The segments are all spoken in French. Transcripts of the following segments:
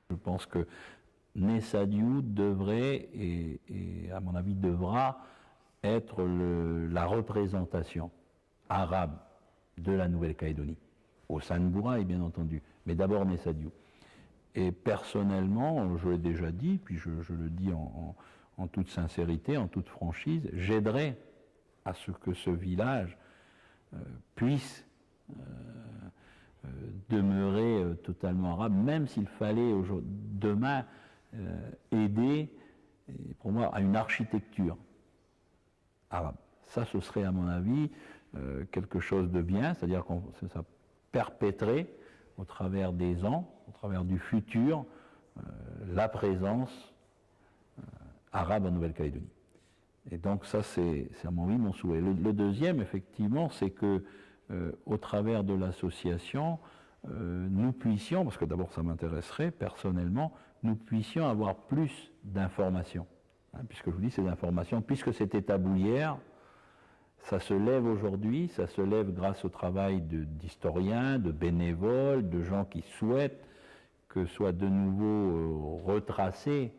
Je pense que Nessadiou devrait, et à mon avis devra, être la représentation arabe de la Nouvelle-Calédonie, au sein de Bouraï bien entendu, mais d'abord Nessadiou. Et personnellement, je l'ai déjà dit, puis je le dis en toute sincérité, en toute franchise, j'aiderai à ce que ce village puisse demeurer totalement arabe, même s'il fallait demain aider, pour moi, à une architecture arabe. Ça, ce serait à mon avis quelque chose de bien, c'est-à-dire que ça perpétrerait au travers des ans, au travers du futur, la présence arabe en Nouvelle-Calédonie. Et donc ça, c'est à mon avis mon souhait. Le deuxième, effectivement, c'est que au travers de l'association, nous puissions, parce que d'abord ça m'intéresserait personnellement, nous puissions avoir plus d'informations. Hein, puisque je vous dis ces informations, puisque c'était tabou hier, ça se lève aujourd'hui, ça se lève grâce au travail d'historiens, de bénévoles, de gens qui souhaitent que soit de nouveau retracé,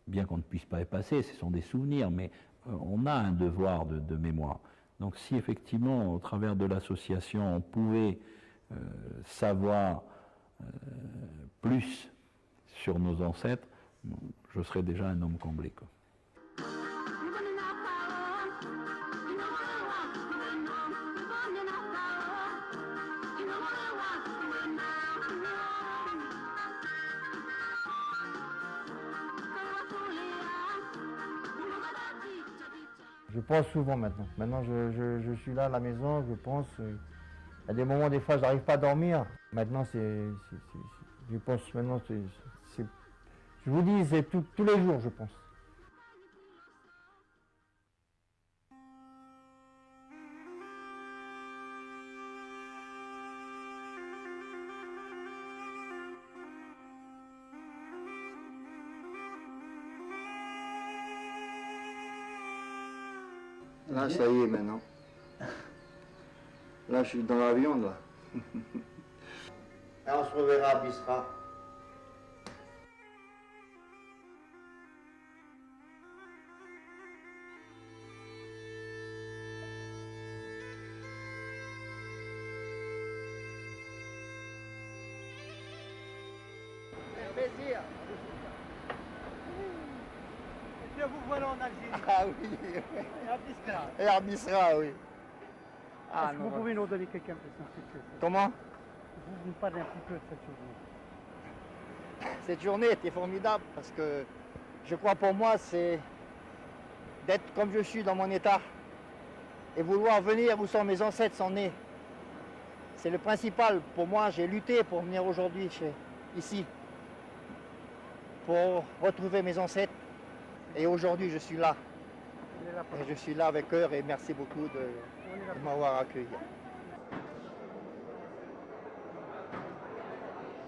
bien qu'on ne puisse pas effacer, ce sont des souvenirs, mais on a un devoir de mémoire. Donc si effectivement, au travers de l'association, on pouvait savoir plus sur nos ancêtres, je serais déjà un homme comblé, quoi. Je pense souvent maintenant. Maintenant, je suis là à la maison, je pense. Il y a des moments, des fois, je n'arrive pas à dormir. Maintenant, je pense maintenant, je vous dis, c'est tous les jours, je pense. Là, ça y est maintenant. Là, je suis dans l'avion, là. Et on se reverra à Biskra. Plaisir. Et bien vous voilà en Algérie. Ah oui. Et à Biskra. Et à Biskra, oui. Est-ce que vous pouvez nous donner quelques impressions? Comment? Vous nous parlez un petit peu de cette journée. Cette journée était formidable parce que je crois pour moi c'est d'être comme je suis dans mon état et vouloir venir où sont mes ancêtres sont nés. C'est le principal. Pour moi, j'ai lutté pour venir aujourd'hui ici pour retrouver mes ancêtres et aujourd'hui je suis là. Et je suis là avec eux et merci beaucoup de m'avoir accueilli.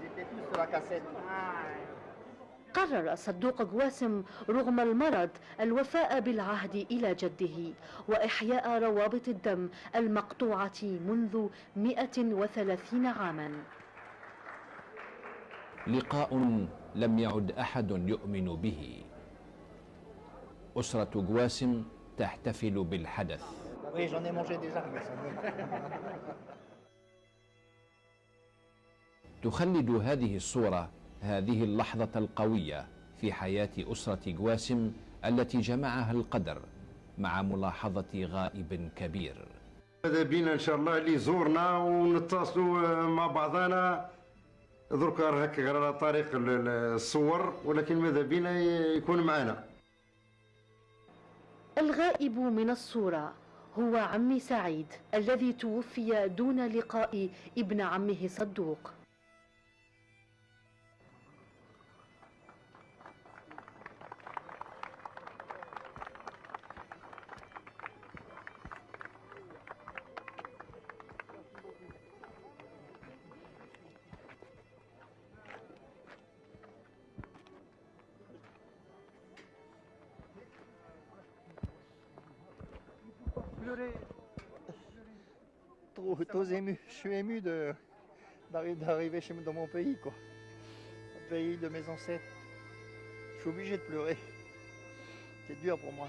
J'étais tous sur la cassette. قرر صدوق قواسم رغم المرض الوفاء بالعهد إلى جده وإحياء روابط الدم المقطوعة منذ 130 عاما. لقاء لم يعد أحد يؤمن به. أسرة قواسم تحتفل بالحدث. Oui, j'en ai mangé déjà. تخلد هذه الصورة هذه اللحظة القوية في حياة أسرة قواسم التي جمعها القدر مع ملاحظة غائب كبير. ماذا بينا إن شاء الله اللي زورنا ونتصلوا مع بعضنا درك هكا غير على طريق الصور ولكن ماذا بينا يكون معنا. الغائب من الصورة هو عمي سعيد الذي توفي دون لقاء ابن عمه صدوق. Trop ému. Je suis ému d'arriver dans mon pays, quoi. pays de mes ancêtres. Je suis obligé de pleurer. C'est dur pour moi.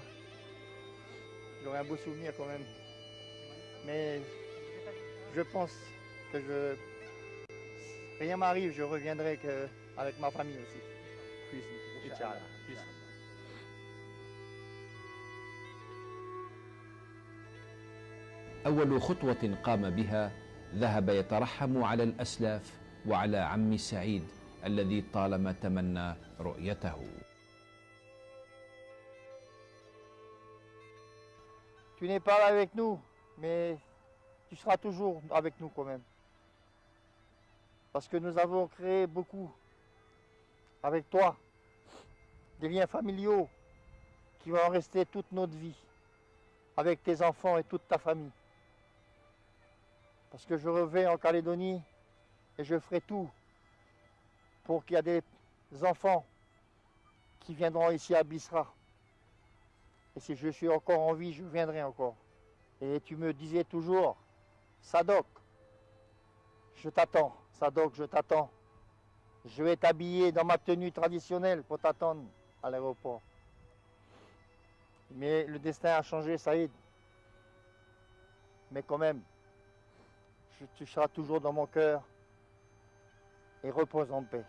J'aurai un beau souvenir quand même. Mais je pense que rien m'arrive, je reviendrai avec ma famille aussi. Plus, Inch'Allah. Plus. أول خطوة قام بها ذهب يترحم على الأسلاف وعلى عم سعيد الذي طالما تمنى رؤيته. Tu n'es pas là avec nous, mais tu seras toujours avec nous quand même. Parce que nous avons créé beaucoup avec toi, des liens familiaux qui vont rester toute notre vie, avec tes enfants et toute ta famille. Parce que je reviens en Calédonie et je ferai tout pour qu'il y ait des enfants qui viendront ici à Biskra. Et si je suis encore en vie, je viendrai encore. Et tu me disais toujours, Sadok, je t'attends, Sadok, je t'attends. Je vais t'habiller dans ma tenue traditionnelle pour t'attendre à l'aéroport. Mais le destin a changé, Saïd. Mais quand même, tu seras toujours dans mon cœur et repose en paix,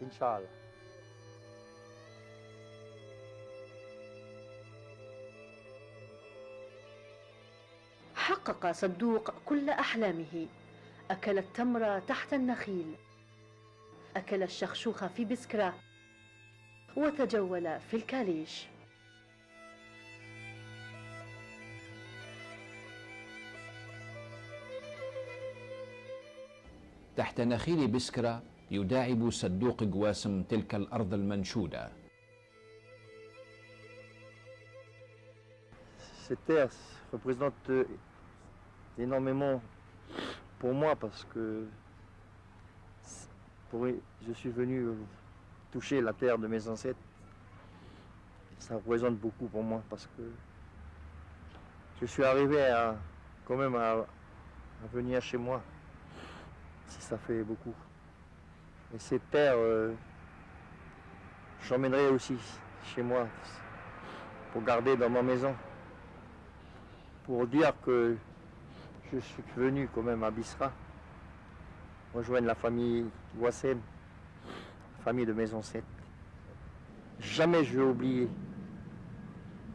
Inch'Allah. حقق صدوق كل أحلامه. أكل التمر تحت النخيل، أكل الشخشوخ في بسكرة، وتجول في الكاليش. تحت نخيل بسكرة يداعب صدوق قواسم تلك الأرض المنشودة. Cette terre représente énormément pour moi parce que je suis venu toucher la terre de mes ancêtres. Ça représente beaucoup pour moi parce que je suis arrivé quand même à venir chez moi. Si ça fait beaucoup. Et cette terre, j'emmènerai aussi chez moi pour garder dans ma maison. Pour dire que je suis venu quand même à Biskra, rejoindre la famille Wassem, la famille de mes ancêtres. Jamais je vais oublier,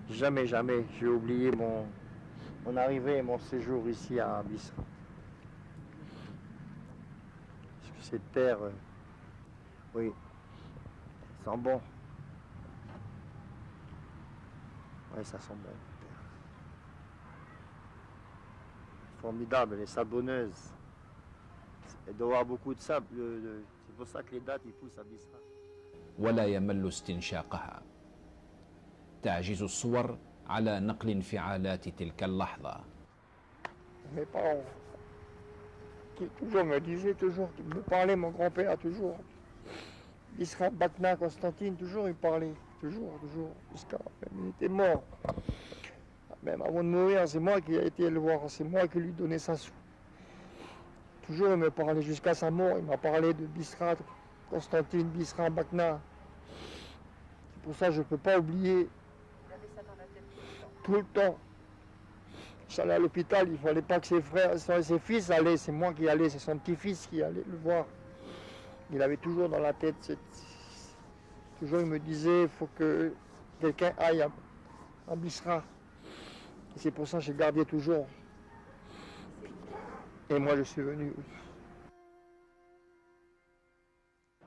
jamais je vais oublier mon arrivée et mon séjour ici à Biskra. Parce que cette terre, oui, ça sent bon. Oui, ça sent bon. Formidable, elle est sablonneuse. Elle doit avoir beaucoup de sable. C'est pour ça que les dattes ils poussent à Biskra. ولا يمل استنشاقها. تعجز الصور على نقل انفعالات تلك اللحظة. Mes parents, qui toujours me disaient, qui me parlaient, mon grand-père toujours. Biskra, Batna, Constantine, toujours il parlait. Toujours. Jusqu'à même il était mort. Même avant de mourir, c'est moi qui ai été le voir, c'est moi qui lui donnais sa sou. Toujours il me parlait jusqu'à sa mort, il m'a parlé de Biskra, Constantine, Biskra, Batna. C'est pour ça que je ne peux pas oublier. Tout le temps. J'allais à l'hôpital, il ne fallait pas que ses frères, ses fils allaient, c'est moi qui allais, c'est son petit-fils qui allait le voir. Il avait toujours dans la tête, toujours il me disait, il faut que quelqu'un aille à Biskra. C'est pour ça que j'ai gardé toujours. Et moi je suis venu.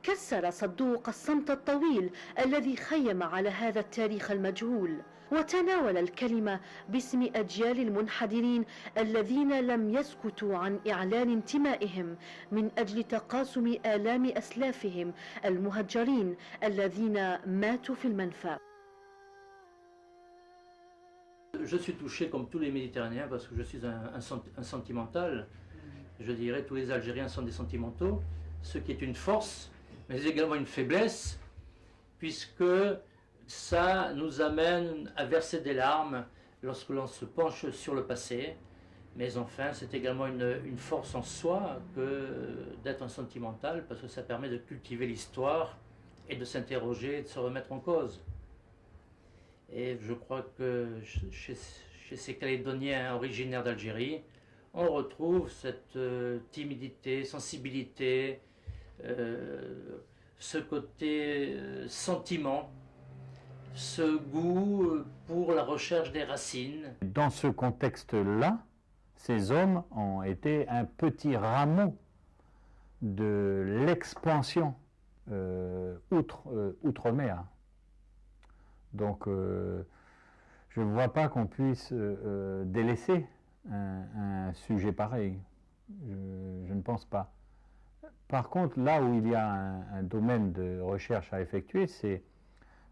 كسر صدوق الصمت الطويل الذي خيم على هذا التاريخ المجهول، وتناول الكلمة باسم أجيال المنحدرين الذين لم يسكتوا عن إعلان انتمائهم من أجل تقاسم آلام أسلافهم المهجرين الذين ماتوا في المنفى. Je suis touché comme tous les Méditerranéens parce que je suis un sentimental. Je dirais tous les Algériens sont des sentimentaux, ce qui est une force, mais également une faiblesse, puisque ça nous amène à verser des larmes lorsque l'on se penche sur le passé. Mais enfin, c'est également une force en soi que d'être un sentimental, parce que ça permet de cultiver l'histoire et de s'interroger, de se remettre en cause. Et je crois que chez ces Calédoniens originaires d'Algérie, on retrouve cette timidité, sensibilité, ce côté sentiment, ce goût pour la recherche des racines. Dans ce contexte-là, ces hommes ont été un petit rameau de l'expansion outre-mer. Donc, je ne vois pas qu'on puisse délaisser un sujet pareil. Je ne pense pas. Par contre, là où il y a un domaine de recherche à effectuer, c'est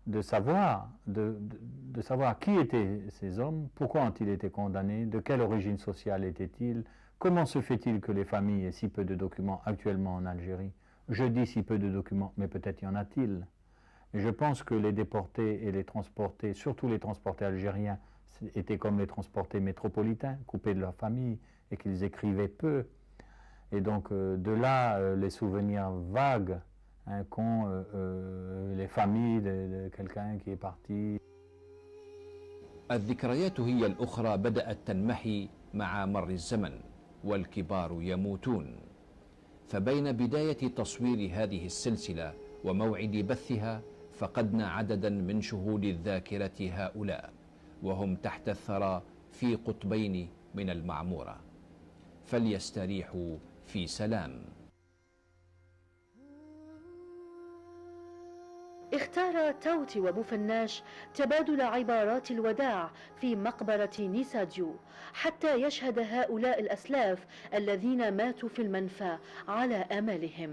de savoir qui étaient ces hommes, pourquoi ont-ils été condamnés, de quelle origine sociale étaient-ils, comment se fait-il que les familles aient si peu de documents actuellement en Algérie. Je dis si peu de documents, mais peut-être y en a-t-il. Et je pense que les déportés et les transportés, surtout les transportés algériens, étaient comme les transportés métropolitains, coupés de leur famille, et qu'ils écrivaient peu. Et donc de là les souvenirs vagues qu'ont les familles de quelqu'un qui est parti. الذكريات هي الأخرى بدأت تنمحي مع مر الزمن والكبار يموتون. فبين بداية تصوير هذه السلسلة وموعد بثها فقدنا عددا من شهود الذاكرة هؤلاء، وهم تحت الثرى في قطبين من المعمورة، فليستريحوا في سلام. اختار توتي وبوفناش تبادل عبارات الوداع في مقبرة نيساديو حتى يشهد هؤلاء الأسلاف الذين ماتوا في المنفى على أملهم.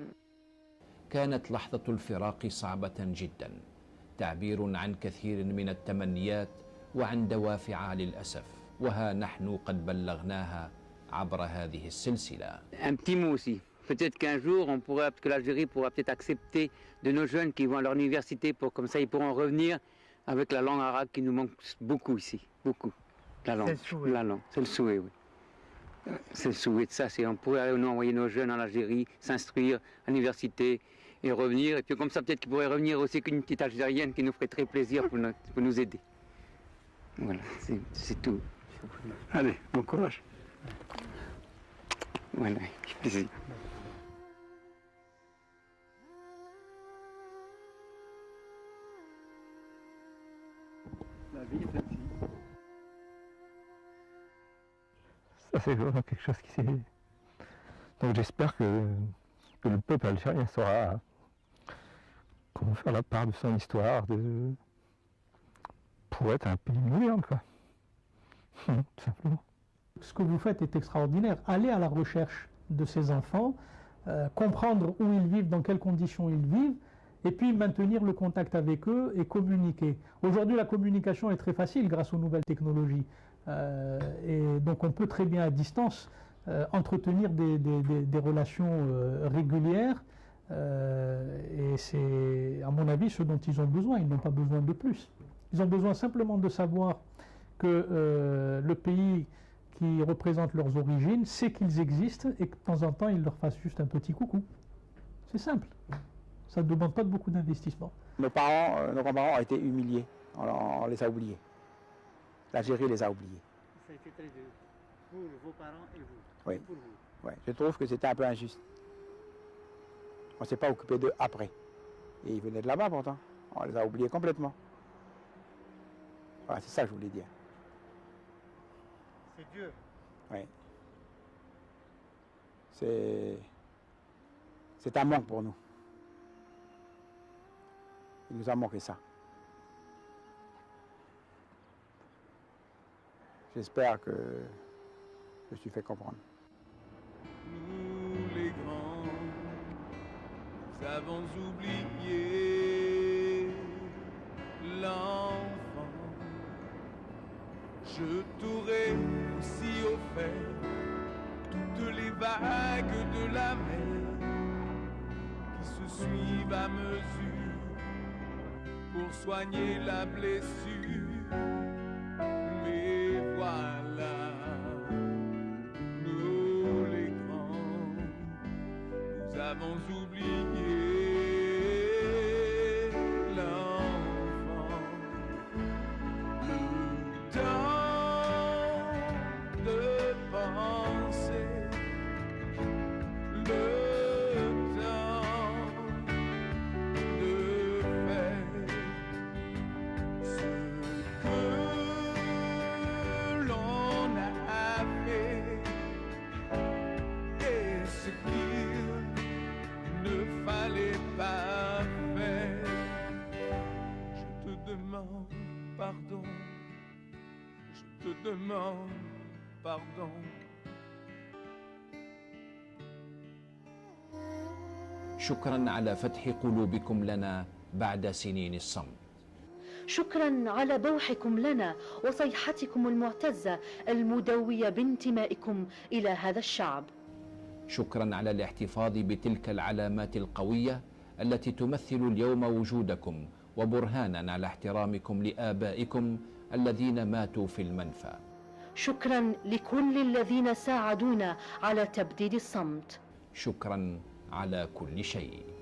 كانت لحظة الفراق صعبة جدا، تعبير عن كثير من التمنيات وعن دوافع للأسف، وها نحن قد بلغناها عبر هذه السلسلة. Un petit mot aussi. Peut-être qu'un jour, on pourrait, que l'Algérie pourra peut-être accepter de nos jeunes qui vont à leur université, comme ça ils pourront revenir avec la langue arabe qui nous manque beaucoup ici, beaucoup. La langue, c'est le souhait, oui. C'est le souhait de ça, on pourrait nous envoyer nos jeunes en Algérie, s'instruire à l'université et revenir. Et puis comme ça, peut-être qu'ils pourraient revenir aussi qu'une petite Algérienne qui nous ferait très plaisir pour nous aider. Voilà, c'est tout. Allez, bon courage. Voilà, plaisir. La vie est ainsi. Ça c'est vraiment quelque chose qui s'est... Donc j'espère que le peuple algérien saura comment faire la part de son histoire, pour être un pays moderne, quoi. Tout simplement. Ce que vous faites est extraordinaire. Allez à la recherche de ces enfants, comprendre où ils vivent, dans quelles conditions ils vivent, et puis maintenir le contact avec eux et communiquer. Aujourd'hui, la communication est très facile grâce aux nouvelles technologies. Et donc on peut très bien à distance entretenir des relations régulières. Et c'est, à mon avis, ce dont ils ont besoin. Ils n'ont pas besoin de plus. Ils ont besoin simplement de savoir que le pays qui représente leurs origines sait qu'ils existent et que de temps en temps, ils leur fassent juste un petit coucou. C'est simple. Ça ne demande pas de beaucoup d'investissement. Nos parents, nos grands-parents ont été humiliés. On les a oubliés. L'Algérie les a oubliés. Ça a été très dur. Pour vos parents et vous. Oui. Et pour vous. Ouais. Je trouve que c'était un peu injuste. On ne s'est pas occupé d'eux après. Et ils venaient de là-bas pourtant. On les a oubliés complètement. Voilà, c'est ça que je voulais dire. C'est Dieu. Oui. C'est un manque pour nous. Il nous a manqué ça. J'espère que je me suis fait comprendre. Nous les grands, nous avons oublié l'enfant. Je t'aurais aussi offert toutes les vagues de la mer qui se suivent à mesure pour soigner la blessure. Mais voilà, nous les grands, nous avons oublié te demande pardon. شكرا على فتح قلوبكم لنا بعد سنين الصمت. شكرا على بوحكم لنا وصيحتكم المعتزة المدوية بانتمائكم إلى هذا الشعب. شكرا على الاحتفاظ بتلك العلامات القوية التي تمثل اليوم وجودكم وبرهانا على احترامكم لآبائكم الذين ماتوا في المنفى. شكرا لكل الذين ساعدونا على تبديد الصمت. شكرا على كل شيء.